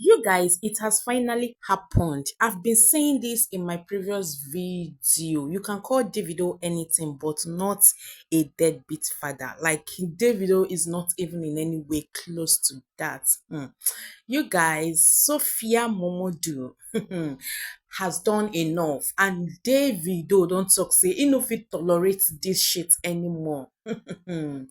You guys, it has finally happened. I've been saying this in my previous video. You can call Davido anything, but not a deadbeat father. Like, Davido is not even in any way close to that. You guys, Sophia Momodu has done enough, and Davido don't talk say he no fit tolerate this shit anymore. In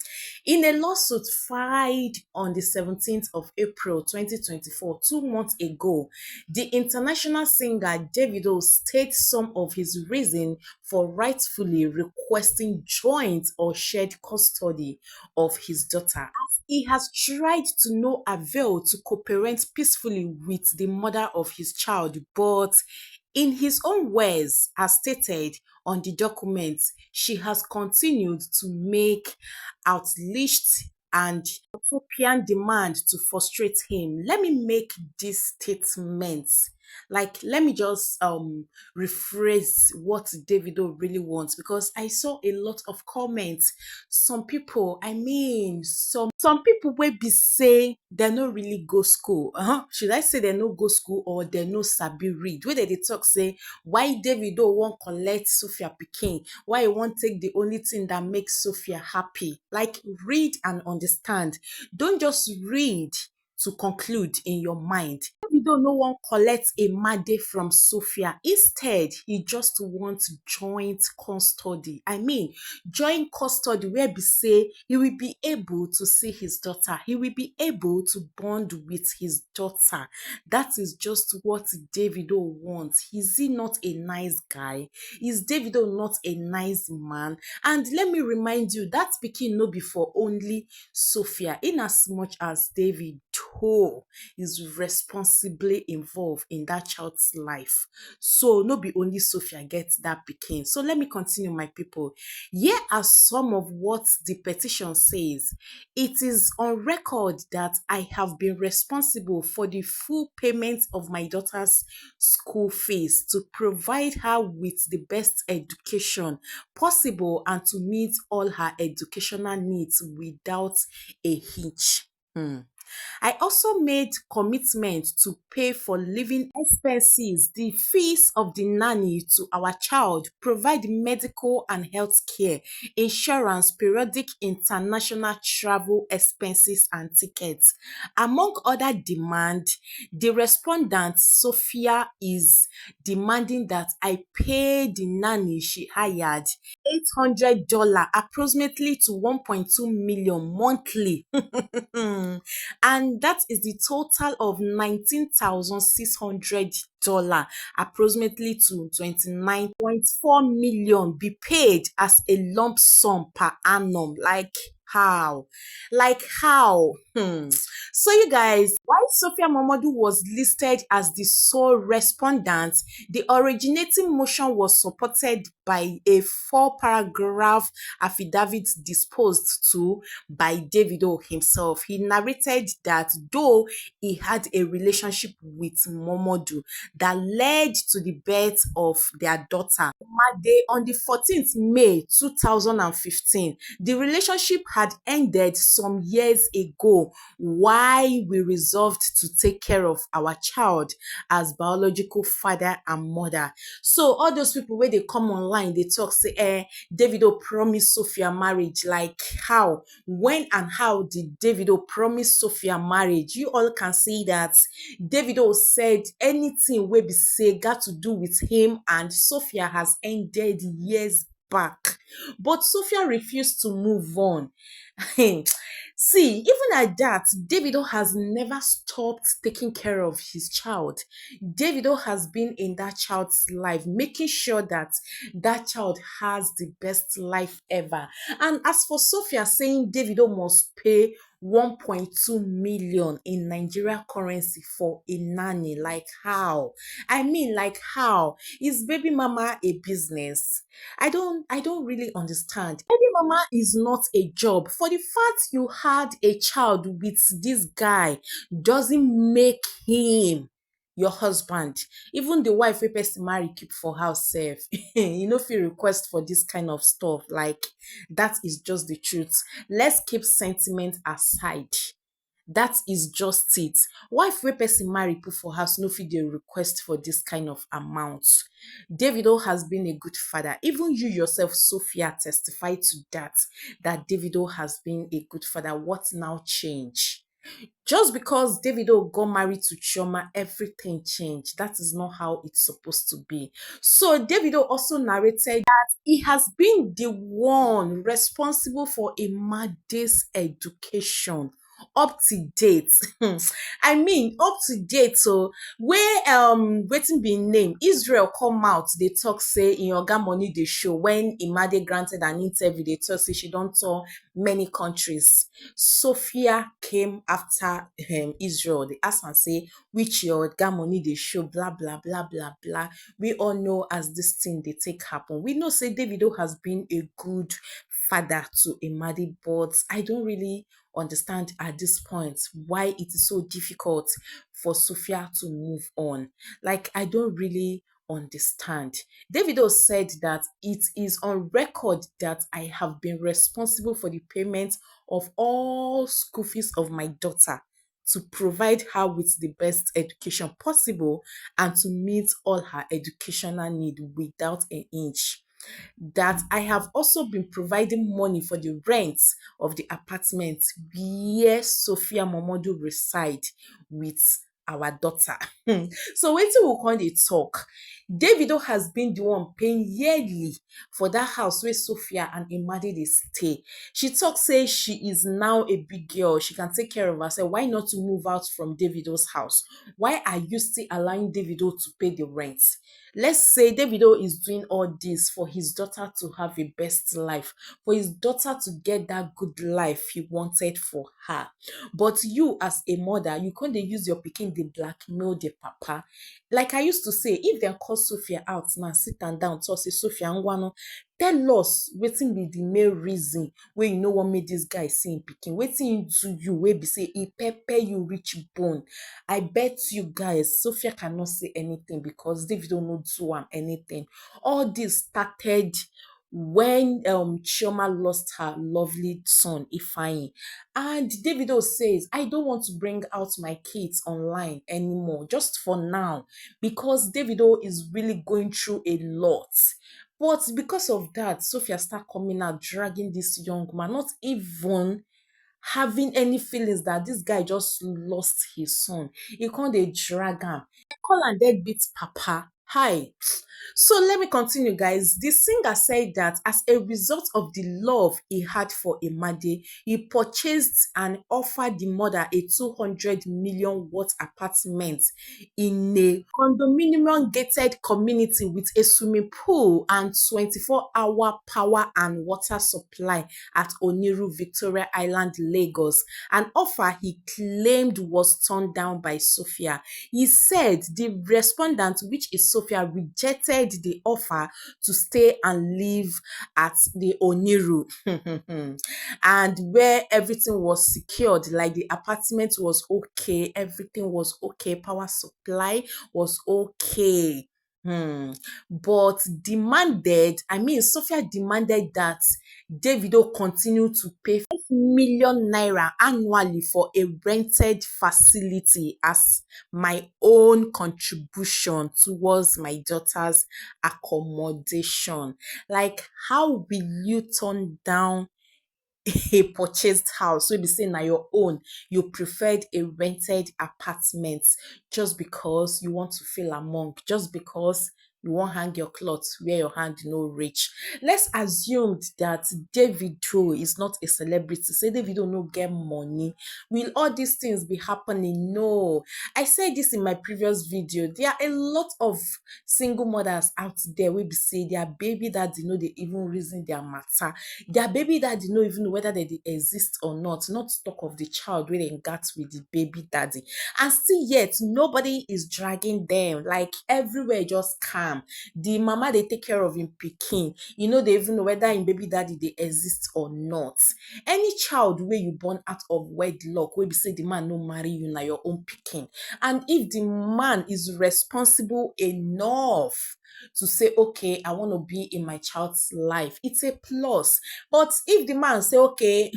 a lawsuit filed on the 17th of April 2024, 2 months ago, the international singer Davido states some of his reason for rightfully requesting joint or shared custody of his daughter. He has tried to no avail to co-parent peacefully with the mother of his child, but in his own words, as stated on the document, she has continued to make outlandish and utopian demand to frustrate him. Let me make this statement. Like, let me just rephrase what Davido really wants, because I saw a lot of comments. Some people, some people will be say they no really go school. Should I say they no go school, or they no sabi read? Where they talk say why Davido won't collect Sophia pikin, why he won't take the only thing that makes Sophia happy. Like, read and understand. Don't just read to conclude in your mind. Davido no wan collect Imade from Sophia. Instead, he just wants joint custody. I mean, joint custody where be say he will be able to see his daughter. He will be able to bond with his daughter. That is just what Davido wants. Is he not a nice guy? Is Davido not a nice man? And let me remind you, that pikin no be for only Sophia, in as much as Davido is responsibly involved in that child's life. So no be only Sophia gets that pikin. So let me continue, my people. Here are some of what the petition says. It is on record that I have been responsible for the full payment of my daughter's school fees to provide her with the best education possible and to meet all her educational needs without a hitch. I also made commitment to pay for living expenses, the fees of the nanny to our child, provide medical and health care, insurance, periodic international travel expenses and tickets. Among other demands, the respondent, Sophia, is demanding that I pay the nanny she hired $800, approximately to 1.2 million monthly. And that is the total of $19,600, approximately to 29.4 million, be paid as a lump sum per annum. Like how? Like how? So you guys, while Sophia Momodu was listed as the sole respondent, the originating motion was supported by a 4-paragraph affidavit disposed to by Davido himself. He narrated that though he had a relationship with Momodu that led to the birth of their daughter Imade on the 14th May 2015, the relationship had ended some years ago while we resolved to take care of our child as biological father and mother. So all those people where they come online, they talk say, Davido promised Sophia marriage. Like how? When and how did Davido promise Sophia marriage? You all can see that Davido said anything wey be say got to do with him and Sophia has ended years back. But Sophia refused to move on. See, even at that, Davido has never stopped taking care of his child. Davido has been in that child's life, making sure that that child has the best life ever. And as for Sophia saying Davido must pay 1.2 million in Nigeria currency for a nanny, like how? I mean, like how? Is baby mama a business? I don't really understand. Baby mama is not a job. For the fact you had a child with this guy doesn't make him your husband. Even the wife wey person marry keep for house sef, you no fit request for this kind of stuff. Like, that is just the truth. Let's keep sentiment aside. That is just it. Wife wey person marry put for house no fit dey request for this kind of amount. Davido has been a good father. Even you yourself, Sophia, testify to that, that Davido has been a good father. What now change? Just because Davido got married to Chioma, everything changed. That is not how it's supposed to be. So Davido also narrated that he has been the one responsible for Imade'S education up to date. I mean, up to date. So where wetin be im name, Israel come out, they talk say in oga money dey show when Imade granted an interview, they talk say she don tour many countries. Sophia came after Israel. They ask am say which your oga money dey show, blah blah blah blah blah. We all know as this thing dey take happen. We know say Davido has been a good father to Imade, but I don't really understand at this point why it is so difficult for Sophia to move on. Like, I don't really understand. Davido said that it is on record that I have been responsible for the payment of all school fees of my daughter, to provide her with the best education possible and to meet all her educational need without an inch. That I have also been providing money for the rent of the apartment where Sophia Momodu reside with our daughter. So wetin we come dey talk? Davido has been the one paying yearly for that house where Sophia and Imade dey stay. She talk say she is now a big girl. She can take care of herself. Why not to move out from Davido's house? Why are you still allowing Davido to pay the rent? Let's say Davido is doing all this for his daughter to have a best life, for his daughter to get that good life he wanted for her. But you, as a mother, you can't use your pikin dey blackmail the papa. Like I used to say, if dem call Sophia out now, sit am down, talk say Sophia ngwanu, tell us wetin be the main reason wey you no wan make dis guy see im pikin. Wetin im do you wey be say e pepper you reach bone? I bet you guys Sophia cannot say anything because Davido no do am anything. All this started when Chioma lost her lovely son Ifeanyi, and Davido says, I don't want to bring out my kids online anymore, just for now, because Davido is really going through a lot. But because of that, Sophia start coming out, dragging this young man, not even having any feelings that this guy just lost his son. He can't dey drag am. They call am deadbeat papa. Hi. So let me continue, guys. The singer said that as a result of the love he had for Imade, he purchased and offered the mother a 200 million worth apartment in a condominium gated community with a swimming pool and 24-hour power and water supply at Oniru, Victoria Island, Lagos. An offer he claimed was turned down by Sophia. He said the respondent, which is Sophia, rejected the offer to stay and live at the Oniru and where everything was secured, like the apartment was okay, everything was okay, power supply was okay. But Sophia demanded that Davido continue to pay 5 million naira annually for a rented facility as my own contribution towards my daughter's accommodation. Like, how will you turn down a purchased house wey be say na your own, you preferred a rented apartment just because you want to feel among, just because you wan hang your cloth where your hand no reach? Let's assume that Davido is not a celebrity, say Davido no get money. Will all these things be happening? No. I said this in my previous video. There are a lot of single mothers out there wey be say their baby daddy no dey even reason their matter. Their baby daddy no even know whether they dey exist or not to talk of the child wey dem gat with the baby daddy. And still yet, nobody is dragging them. Like, everywhere just calm. The mama dey take care of im pikin. You know, they even know whether im baby daddy dey exist or not. Any child wey you born out of wedlock, wey be say the man no marry you, na your own pikin. And if the man is responsible enough to say, okay, I want to be in my child's life. It's a plus. But if the man say, okay,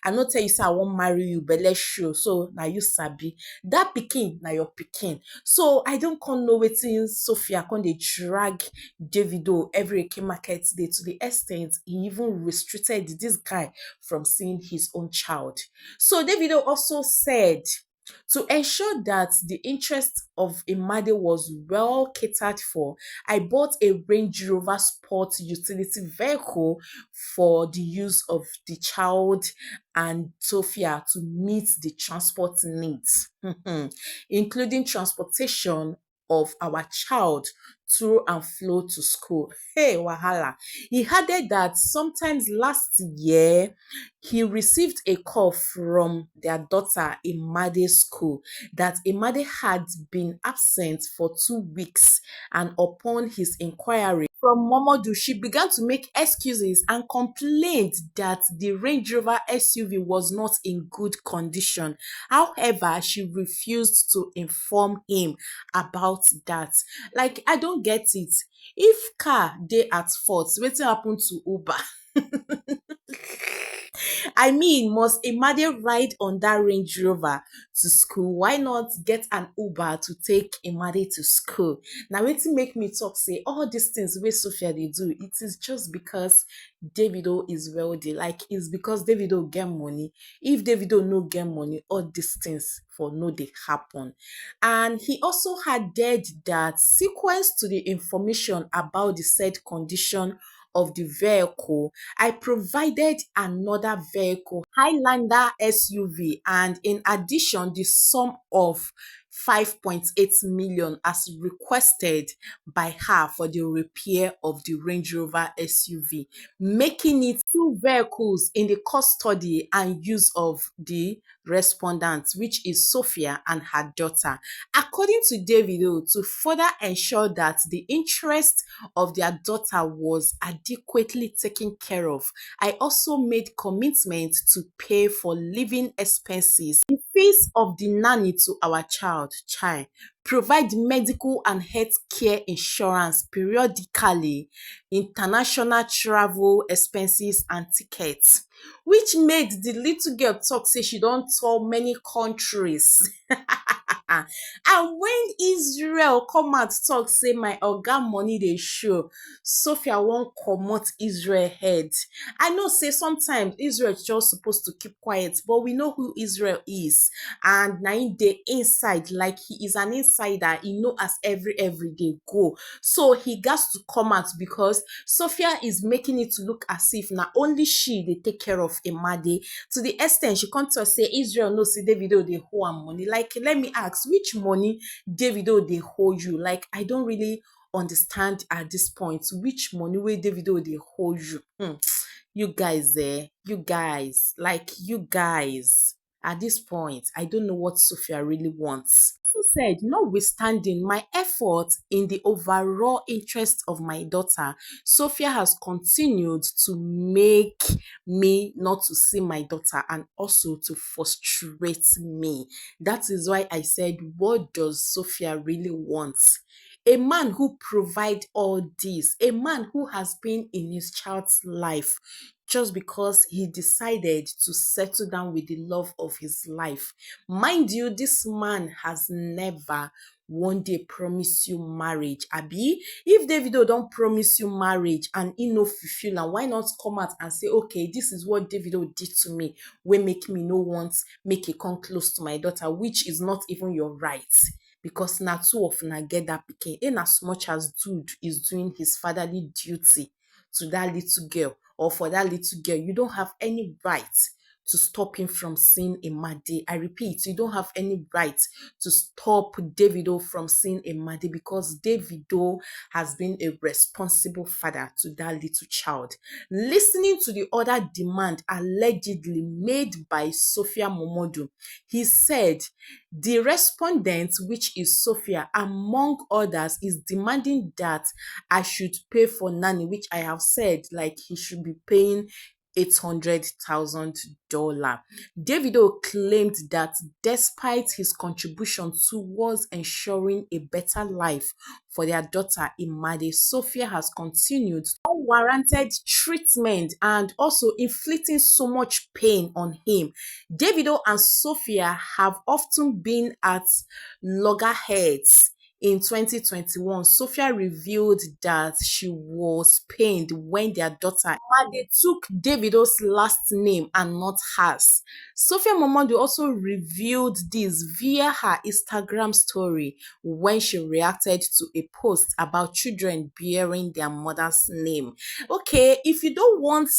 I not tell you say I won't marry you, but let's show. So now you sabi. That pikin, now your pikin. So I don't come know wetin Sophia come dey drag Davido every Eke market day to the extent he even restricted this guy from seeing his own child. So Davido also said to ensure that the interest of Imade was well catered for, I bought a Range Rover Sport utility vehicle for the use of the child and Sophia to meet the transport needs, including transportation of our child through and flow to school. Hey, wahala. He added that sometimes last year, he received a call from their daughter Imade's school that Imade had been absent for 2 weeks, and upon his inquiry from Momodu, she began to make excuses and complained that the Range Rover SUV was not in good condition. However, she refused to inform him about that. Like, I don't get it. If car dey at fault, wetin happen to Uber? I mean, must Imade ride on that Range Rover to school? Why not get an Uber to take Imade to school? Now, wetin make me talk say all these things wey Sophia dey do, it is just because Davido is wealthy. Like, it's because Davido get money. If Davido no get money, all these things for no dey happen. And he also added that sequence to the information about the said condition of the vehicle, I provided another vehicle, Highlander SUV, and in addition, the sum of 5.8 million as requested by her for the repair of the Range Rover SUV, making it two vehicles in the custody and use of the respondent, which is Sophia and her daughter. According to Davido, to further ensure that the interest of their daughter was adequately taken care of, I also made commitment to pay for living expenses, the fees of the nanny to our child, provide medical and health care insurance periodically, international travel expenses and tickets, which made the little girl talk say she don tour many countries. And when Israel come out talk say my oga money dey show, Sophia wan comot Israel head. I know say sometimes Israel just supposed to keep quiet, but we know who Israel is, and na him dey inside, like he is an insider. He know as every day go, so he gats to come out because Sophia is making it to look as if na only she dey take care of Imade, to the extent she come talk say Israel know say Davido dey owe am money. Like, let me ask, which money Davido dey owe you? Like, I don't really understand at this point which money wey Davido dey owe you. You guys, you guys, at this point, I don't know what Sophia really wants. Also said, notwithstanding my effort in the overall interest of my daughter, Sophia has continued to make me not to see my daughter and also to frustrate me. That is why I said, what does Sophia really want? A man who provide all this, a man who has been in his child's life just because he decided to settle down with the love of his life. Mind you, this man has never one day promise you marriage. Abi, if Davido don't promise you marriage and he no fulfill am, why not come out and say, okay, this is what Davido did to me, wey make me no want make e come close to my daughter, which is not even your right. Because na two of una get that pikin, in as much as dude is doing his fatherly duty to that little girl, or for that little girl, you don't have any right to stop him from seeing Imade. I repeat, you don't have any right to stop Davido from seeing Imade, because Davido has been a responsible father to that little child. Listening to the other demand allegedly made by Sophia Momodu, he said the respondent, which is Sophia, among others, is demanding that I should pay for nanny, which I have said, like, he should be paying $800,000. Davido claimed that despite his contribution towards ensuring a better life for their daughter Imade, Sophia has continued unwarranted treatment and also inflicting so much pain on him. Davido and Sophia have often been at loggerheads. In 2021, Sophia revealed that she was pained when their daughter Imade took Davido's last name and not hers. Sophia Momodu also revealed this via her Instagram story when she reacted to a post about children bearing their mother's name. Okay, if you don't want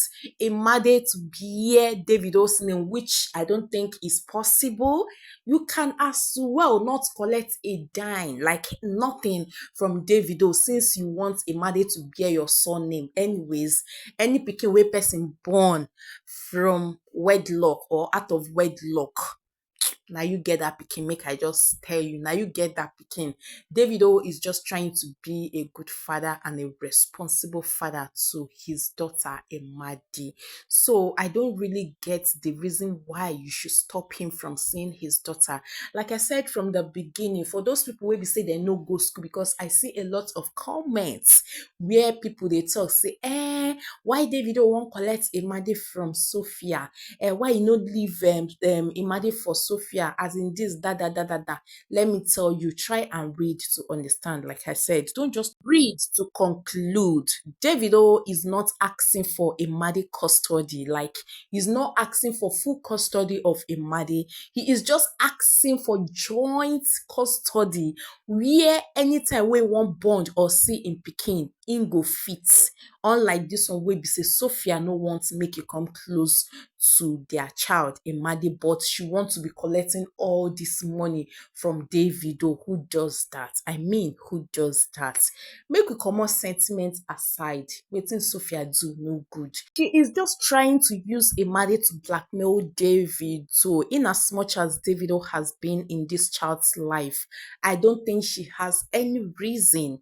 Imade to bear Davido's name, which I don't think is possible, you can as well not collect a dime, like nothing from Davido, since you want Imade to bear your surname. Anyways, any pikin wey person born from wedlock or out of wedlock, now you get that pikin. Make I just tell you, now you get that pikin. Davido is just trying to be a good father and a responsible father to his daughter Imade. So I don't really get the reason why you should stop him from seeing his daughter. Like I said from the beginning, for those people wey be say they no go school, because I see a lot of comments where people they talk say, why Davido won't collect Imade from Sophia? Why you no leave Imade for Sophia? As in this, da. Let me tell you, try and read to understand. Like I said, don't just read to conclude. Davido is not asking for Imade custody. Like, he's not asking for full custody of Imade. He is just asking for joint custody, where anytime we want bond or see in Peking, in go fit. Unlike this one, where be say Sophia no want to make you come close to their child Imade, but she wants to be collecting all this money from Davido. Who does that? I mean, who does that? Make we comot sentiment aside. Wetin Sophia do no good. She is just trying to use Imade to blackmail Davido. In as much as Davido has been in this child's life, I don't think she has any reason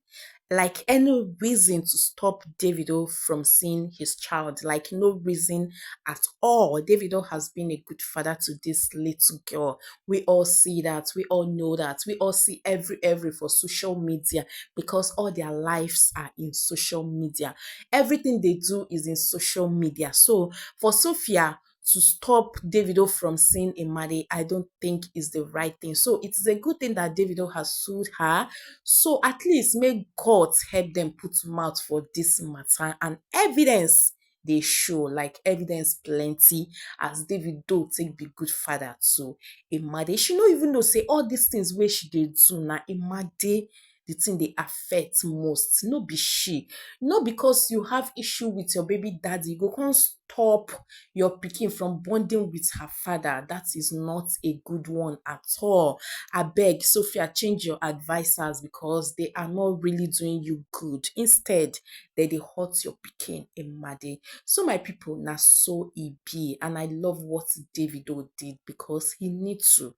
to stop Davido from seeing his child. Like, no reason at all. Davido has been a good father to this little girl. We all see that. We all know that. We all see every for social media, because all their lives are in social media. Everything they do is in social media. So for Sophia to stop Davido from seeing Imade, I don't think is the right thing. So it's a good thing that Davido has sued her. So at least make God help them put mouth for this matter, and evidence they show, like evidence plenty, as Davido take be good father to Imade. She no even know say all these things where she did do na Imade the thing they affect most. No be she. Not because you have issue with your baby daddy, you go can't stop your pikin from bonding with her father. That is not a good one at all. I beg, Sophia, change your advisors, because they are not really doing you good. Instead, they hurt your pikin Imade. So my people, na so e be, and I love what Davido did, because he needs to.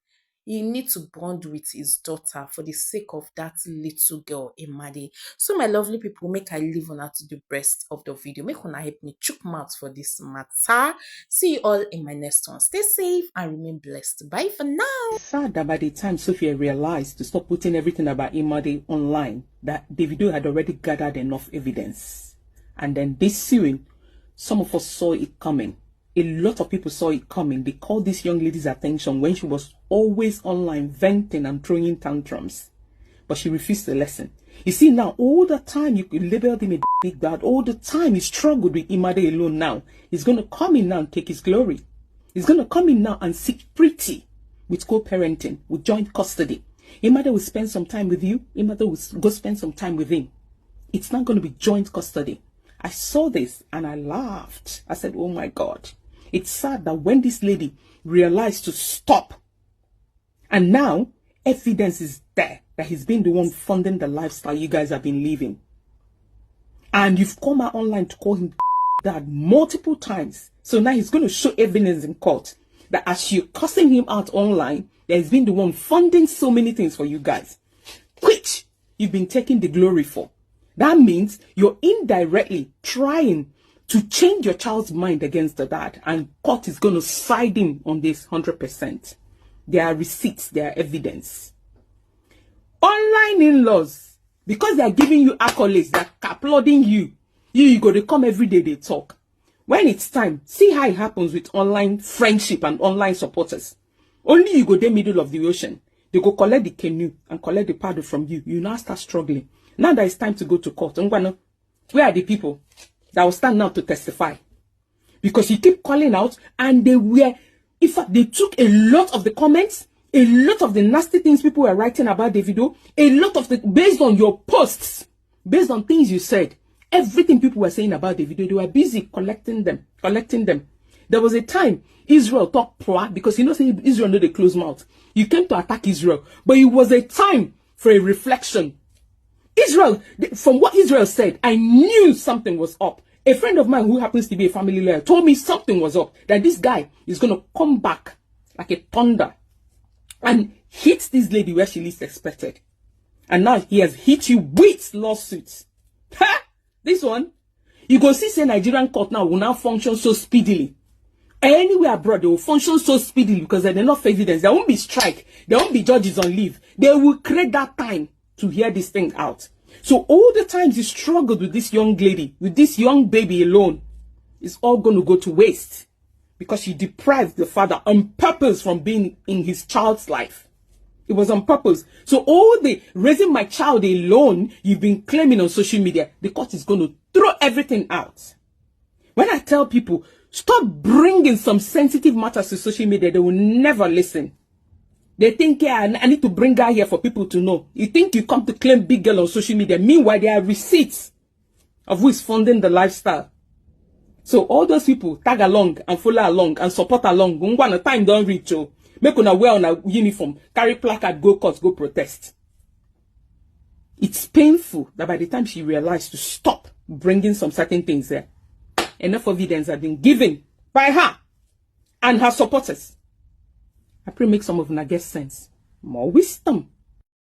He needs to bond with his daughter for the sake of that little girl, Imade. So my lovely people, make I leave on to the rest of the video. Make una help me chook mouth for this matter. See you all in my next one. Stay safe and remain blessed. Bye for now. It's sad that by the time Sophia realized to stop putting everything about Imade online, that Davido had already gathered enough evidence. And then this suing, some of us saw it coming. A lot of people saw it coming. They called this young lady's attention when she was always online venting and throwing tantrums. But she refused to listen. You see, now, all the time you labeled him a big dad, all the time he struggled with Imade alone now. He's going to come in now and take his glory. He's going to come in now and seek pretty with co-parenting, with joint custody. Imade will spend some time with you. Imade will go spend some time with him. It's not going to be joint custody. I saw this and I laughed. I said, oh my God. It's sad that when this lady realized to stop, and now evidence is there that he's been the one funding the lifestyle you guys have been living. And you've come out online to call him dad multiple times. So now he's going to show evidence in court that as you're cussing him out online, that he's been the one funding so many things for you guys, which you've been taking the glory for. That means you're indirectly trying to change your child's mind against the dad, and court is going to side in on this 100%. There are receipts, there are evidence. Online in-laws, because they are giving you accolades, they're applauding you. You go to come every day, they talk. When it's time, see how it happens with online friendship and online supporters. Only you go the middle of the ocean. They go collect the canoe and collect the paddle from you. You now start struggling. Now that it's time to go to court, where are the people that will stand now to testify? Because you keep calling out, and they were, in fact, they took a lot of the comments, a lot of the nasty things people were writing about Davido, a lot of the, based on your posts, based on things you said, everything people were saying about Davido, they were busy collecting them. There was a time Israel talked poor, because say Israel know they close mouth. You came to attack Israel, but it was a time for a reflection. Israel, from what Israel said, I knew something was up. A friend of mine who happens to be a family lawyer told me something was up, that this guy is going to come back like a thunder and hit this lady where she least expected. And now he has hit you with lawsuits. Ha! This one, you go see say Nigerian court now will now function so speedily. Anywhere abroad, they will function so speedily because there's enough evidence. There won't be strike. There won't be judges on leave. They will create that time to hear this thing out. So all the times you struggled with this young lady, with this young baby alone, it's all going to go to waste because you deprived the father on purpose from being in his child's life. It was on purpose. So all the raising my child alone you've been claiming on social media, the court is going to throw everything out. When I tell people, stop bringing some sensitive matters to social media, they will never listen. They think, yeah, I need to bring her here for people to know. You think you come to claim big girl on social media. Meanwhile, there are receipts of who is funding the lifestyle. So all those people tag along and follow along and support along. When time don't reach, make una wear on a uniform, carry placard, go court, go protest. It's painful that by the time she realized to stop bringing some certain things there, enough evidence had been given by her and her supporters. I pray make some of them get sense, more wisdom.